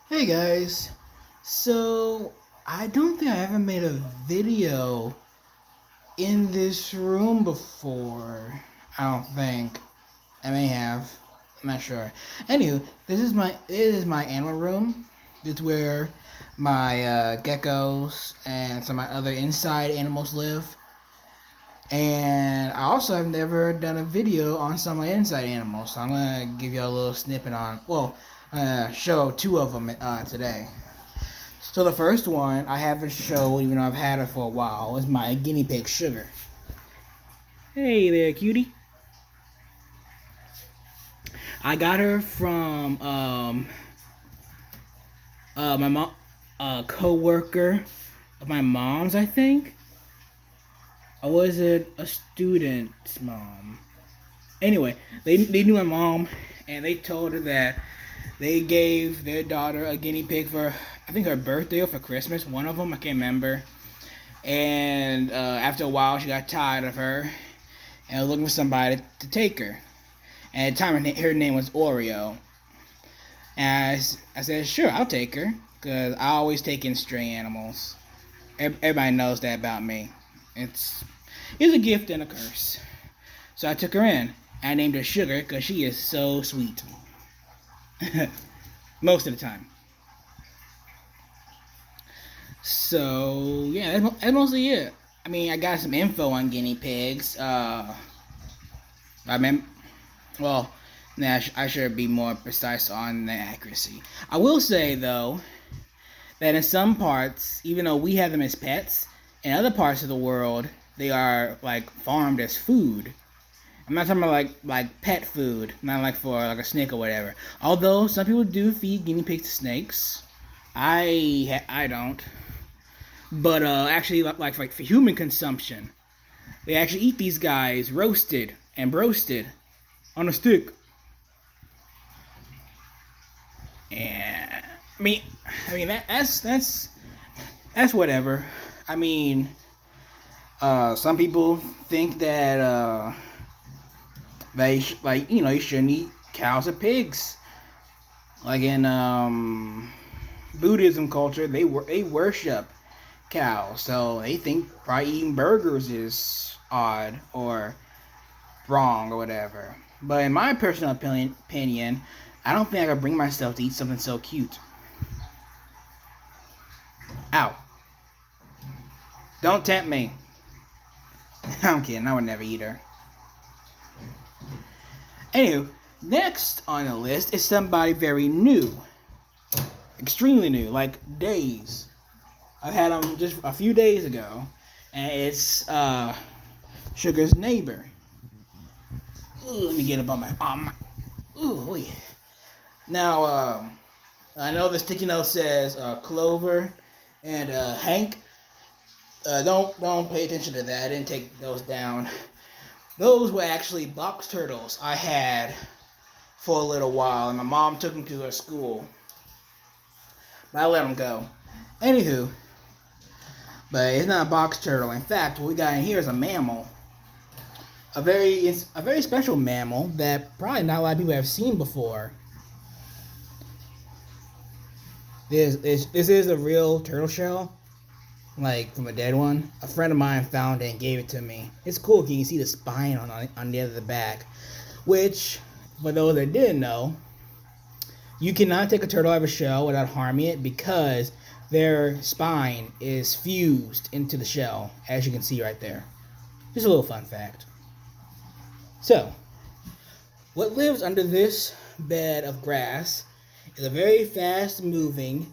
Hey guys, so I don't think I ever made a video in this room before. I don't think. I may have. I'm not sure. Anywho, this is my animal room. It's where my geckos and some of my other inside animals live. And I also have never done a video on some of my inside animals, so I'm gonna give you a little snippet on. Well, show two of them today. So the first one I haven't showed, even though I've had her for a while, is my guinea pig Sugar. Hey there, cutie. I got her from my mom, co-worker of my mom's, I think. Or was it a student's mom? Anyway, they knew my mom, and they told her that they gave their daughter a guinea pig for, I think, her birthday or for Christmas. One of them, I can't remember. And after a while, she got tired of her and was looking for somebody to take her. And at the time, her name was Oreo. And I said, sure, I'll take her, because I always take in stray animals. Everybody knows that about me. It's a gift and a curse. So I took her in. I named her Sugar because she is so sweet. Most of the time. So, yeah, that's mostly it. I mean, I got some info on guinea pigs. I mean, well, nah, I should be more precise on the accuracy. I will say, though, that in some parts, even though we have them as pets, in other parts of the world, they are, like, farmed as food. I'm not talking about like pet food, not like for like a snake or whatever. Although some people do feed guinea pigs to snakes, I don't. But actually, like for human consumption, they actually eat these guys roasted and broasted on a stick. And that's whatever. I mean, some people think that you shouldn't eat cows or pigs. Like in Buddhism culture, they worship cows, so they think probably eating burgers is odd or wrong or whatever. But in my personal opinion, I don't think I could bring myself to eat something so cute. Ow! Don't tempt me. I'm kidding. I would never eat her. Anywho, next on the list is somebody very new. Extremely new, like days. I had them just a few days ago. And it's Sugar's neighbor. Ooh, let me get up on my ooh, yeah. Now, I know the sticky note says Clover and Hank. Don't pay attention to that. I didn't take those down. Those were actually box turtles I had for a little while, and my mom took them to her school. But I let them go. Anywho, but it's not a box turtle. In fact, what we got in here is a mammal. It's a very special mammal that probably not a lot of people have seen before. This is a real turtle shell, like from a dead one. A friend of mine found it and gave it to me. It's cool because you can see the spine on the end of the back, which, for those that didn't know, you cannot take a turtle out of a shell without harming it because their spine is fused into the shell, as you can see right there. Just a little fun fact. So, what lives under this bed of grass is a very fast-moving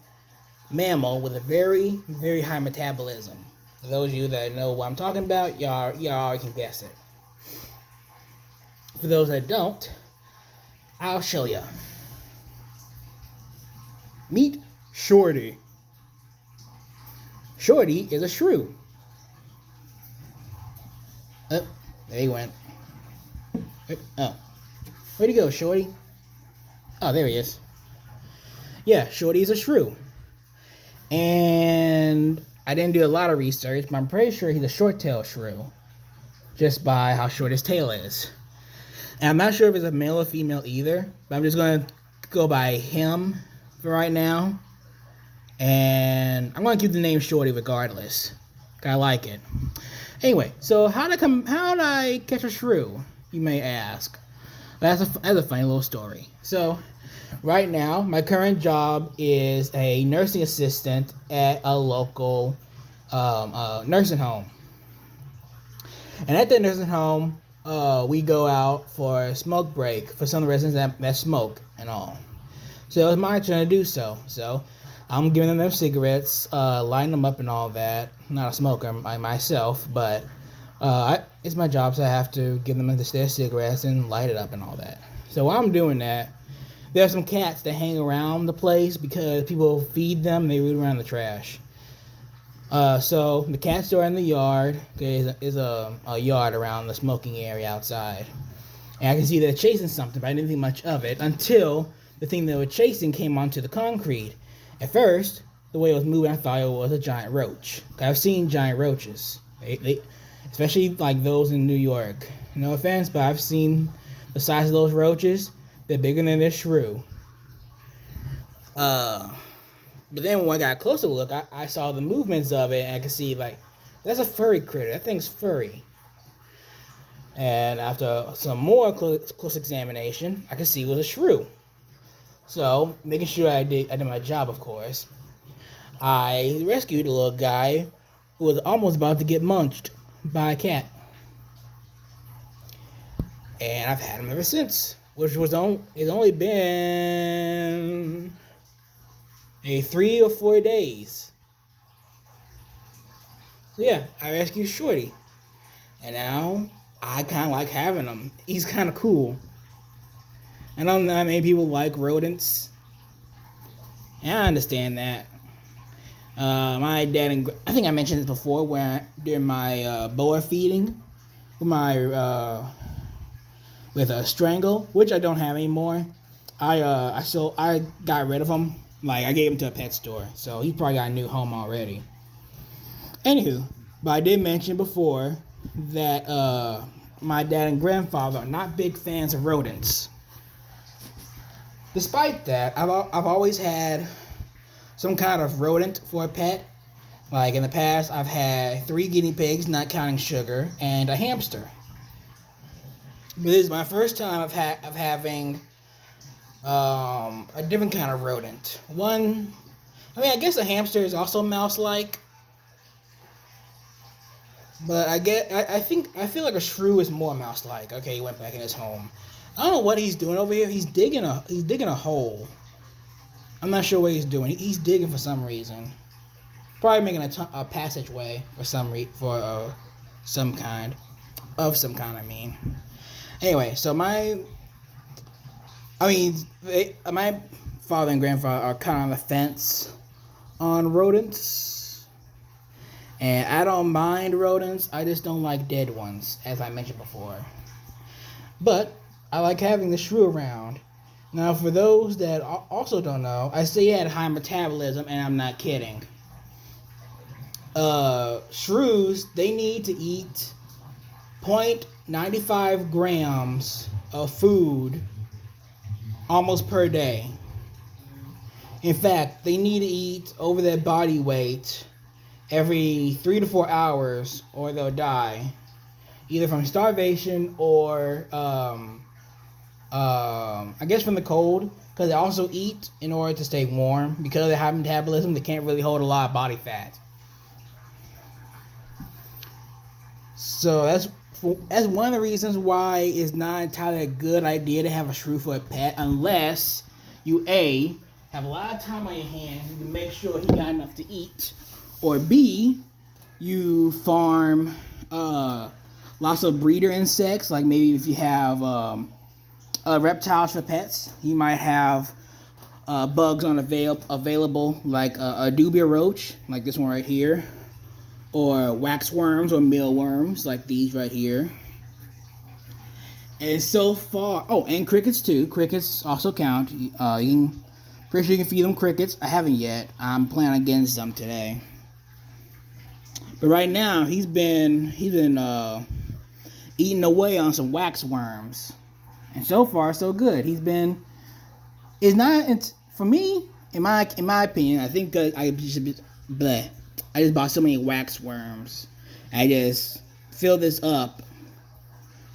mammal with a very, very high metabolism. For those of you that know what I'm talking about, y'all can guess it. For those that don't, I'll show you. Meet Shorty. Shorty is a shrew. Oh, there he went. Oh, where'd he go, Shorty? Oh, there he is. Yeah, Shorty is a shrew. And I didn't do a lot of research, but I'm pretty sure he's a short-tailed shrew, just by how short his tail is. And I'm not sure if it's a male or female either, but I'm just going to go by him for right now. And I'm gonna keep the name Shorty regardless. I like it. Anyway, so how did I catch a shrew? You may ask. That's a funny little story. So, right now, my current job is a nursing assistant at a local nursing home. And at that nursing home, we go out for a smoke break for some of the residents that smoke and all. So it's my turn to do so. So I'm giving them their cigarettes, lighting them up and all that. I'm not a smoker myself, but it's my job, so I have to give them their cigarettes and light it up and all that. So while I'm doing that, there are some cats that hang around the place because people feed them and they root around the trash. So the cats are in the yard. There's a yard around the smoking area outside. And I can see they're chasing something, but I didn't think much of it until the thing they were chasing came onto the concrete. At first, the way it was moving, I thought it was a giant roach. I've seen giant roaches, especially like those in New York. No offense, but I've seen the size of those roaches. They're bigger than this shrew. But then when I got a closer look, I saw the movements of it, and I could see, like, that's a furry critter. That thing's furry. And after some more close examination, I could see it was a shrew. So, making sure I did my job, of course, I rescued a little guy who was almost about to get munched by a cat. And I've had him ever since, which it's only been 3 or 4 days. So yeah, I rescued Shorty. And now I kind of like having him. He's kind of cool. I don't know how many people like rodents. And I understand that. My dad and I think I mentioned this before during my boa feeding with a strangle, which I don't have anymore. I got rid of him. Like, I gave him to a pet store, so he probably got a new home already. Anywho, but I did mention before that my dad and grandfather are not big fans of rodents. Despite that, I've always had some kind of rodent for a pet. Like, in the past, I've had 3 guinea pigs, not counting Sugar, and a hamster. But this is my first time of having a different kind of rodent. I guess a hamster is also mouse-like. But I feel like a shrew is more mouse-like. Okay, he went back in his home. I don't know what he's doing over here. He's digging a hole. I'm not sure what he's doing. He's digging for some reason. Probably making a passageway for some kind. Anyway, so my father and grandfather are kind of on the fence on rodents. And I don't mind rodents. I just don't like dead ones, as I mentioned before. But I like having the shrew around. Now, for those that also don't know, I say he had high metabolism, and I'm not kidding. Shrews, they need to eat 0.95 grams of food almost per day. In fact, they need to eat over their body weight every 3 to 4 hours, or they'll die, either from starvation or I guess from the cold, because they also eat in order to stay warm. Because of their high metabolism, they can't really hold a lot of body fat. So that's one of the reasons why it's not entirely a good idea to have a shrew for a pet, unless you A, have a lot of time on your hands to make sure he got enough to eat, or B, you farm lots of breeder insects, like maybe if you have reptiles for pets, you might have bugs available, like a dubia roach, like this one right here, or waxworms or mealworms, like these right here. And so far, and crickets too. Crickets also count. Pretty sure you can feed them crickets. I haven't yet. I'm planning on getting some today. But right now, he's been eating away on some waxworms. And so far, so good. For me, in my opinion, I think I just bought so many wax worms. I just fill this up.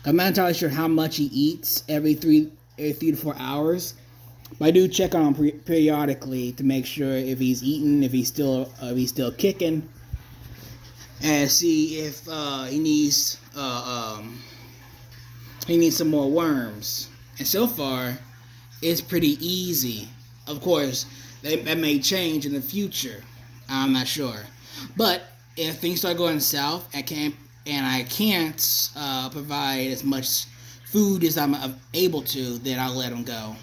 I'm not entirely sure how much he eats every 3 to 4 hours, but I do check on him periodically to make sure if he's eating, if he's still kicking, and see if he needs some more worms. And so far, it's pretty easy. Of course, that may change in the future. I'm not sure. But if things start going south, I can't provide as much food as I'm able to, then I'll let him go.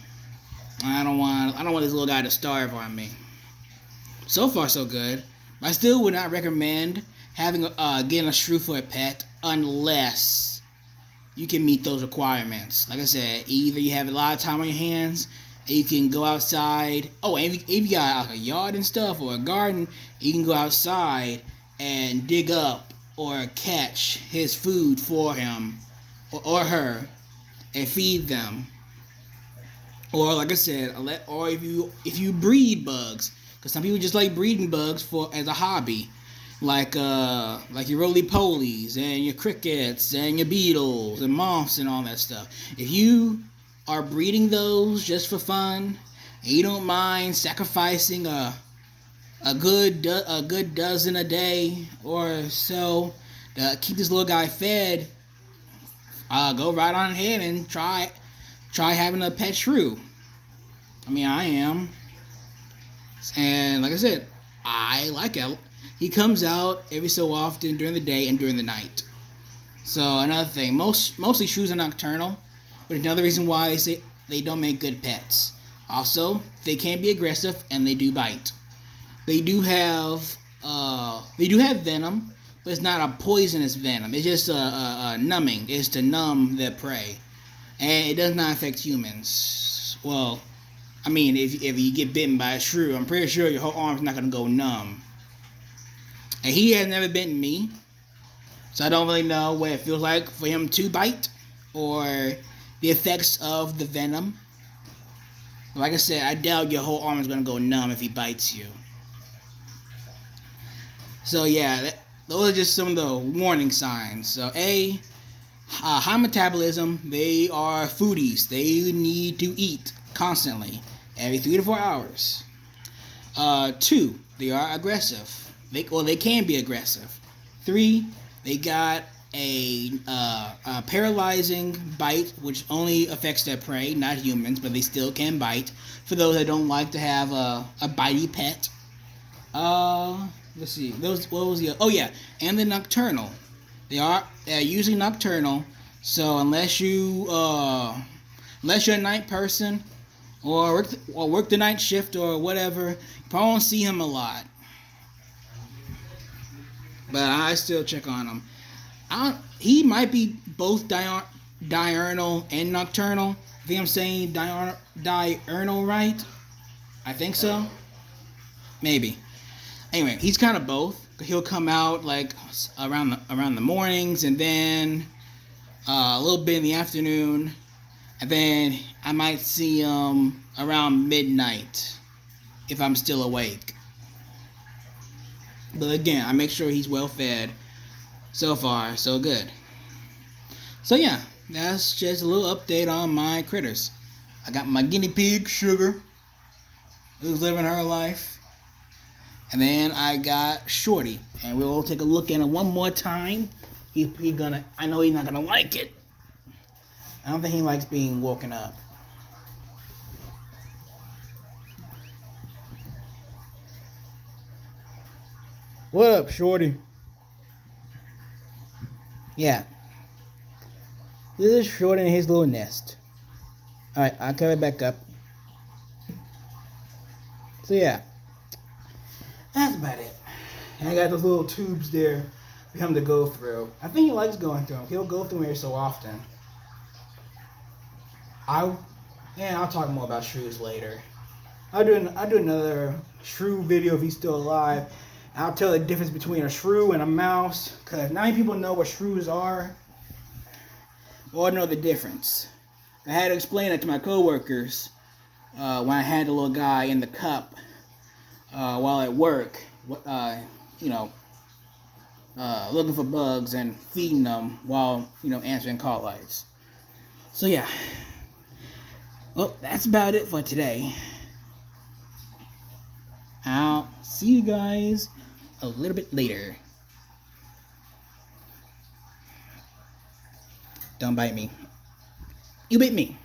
I don't want this little guy to starve on me. So far, so good. I still would not recommend getting a shrew for a pet unless you can meet those requirements. Like I said, either you have a lot of time on your hands, and you can go outside. Oh, and if you got like a yard and stuff or a garden, you can go outside and dig up or catch his food for him or her and feed them. Or like I said, or if you breed bugs, because some people just like breeding bugs as a hobby. Like your roly-polies and your crickets and your beetles and moths and all that stuff. If you are breeding those just for fun, and you don't mind sacrificing a good dozen a day or so to keep this little guy fed, go right on ahead and try having a pet shrew. I mean, I am, and like I said, I like it. He comes out every so often during the day and during the night. So another thing, mostly shrews are nocturnal, but another reason why I say they don't make good pets. Also, they can be aggressive and they do bite. They do have venom, but it's not a poisonous venom. It's just a numbing. It's to numb their prey, and it does not affect humans. Well, I mean, if you get bitten by a shrew, I'm pretty sure your whole arm's not gonna go numb. And he has never bitten me, so I don't really know what it feels like for him to bite or the effects of the venom. Like I said, I doubt your whole arm is going to go numb if he bites you. So yeah, those are just some of the warning signs. So high metabolism, they are foodies. They need to eat constantly, every 3 to 4 hours. 2, they are aggressive. They can be aggressive. 3, they got a paralyzing bite, which only affects their prey, not humans, but they still can bite. For those that don't like to have a bitey pet. Let's see. What was the? Oh yeah, and the nocturnal. They're usually nocturnal. So unless you're a night person or work the night shift or whatever, you probably won't see him a lot. But I still check on him. He might be both diurnal and nocturnal. I think I'm saying diurnal right? I think so. Maybe. Anyway, he's kind of both. He'll come out like around the mornings, and then a little bit in the afternoon, and then I might see him around midnight if I'm still awake. But again, I make sure he's well fed. So far, so good. So yeah, that's just a little update on my critters. I got my guinea pig, Sugar, who's living her life. And then I got Shorty. And we'll take a look at it one more time. I know he's not gonna like it. I don't think he likes being woken up. What up, Shorty? Yeah. This is Shorty in his little nest. Alright, I'll cover it back up. So yeah. That's about it. And I got those little tubes there for him to go through. I think he likes going through them. He'll go through them every so often. I'll talk more about shrews later. I'll do another shrew video if he's still alive. I'll tell the difference between a shrew and a mouse, because not many people know what shrews are or know the difference. I had to explain it to my coworkers when I had the little guy in the cup while at work, you know, looking for bugs and feeding them while, you know, answering call lights. So yeah, well, that's about it for today. I'll see you guys a little bit later. Don't bite me. You bit me.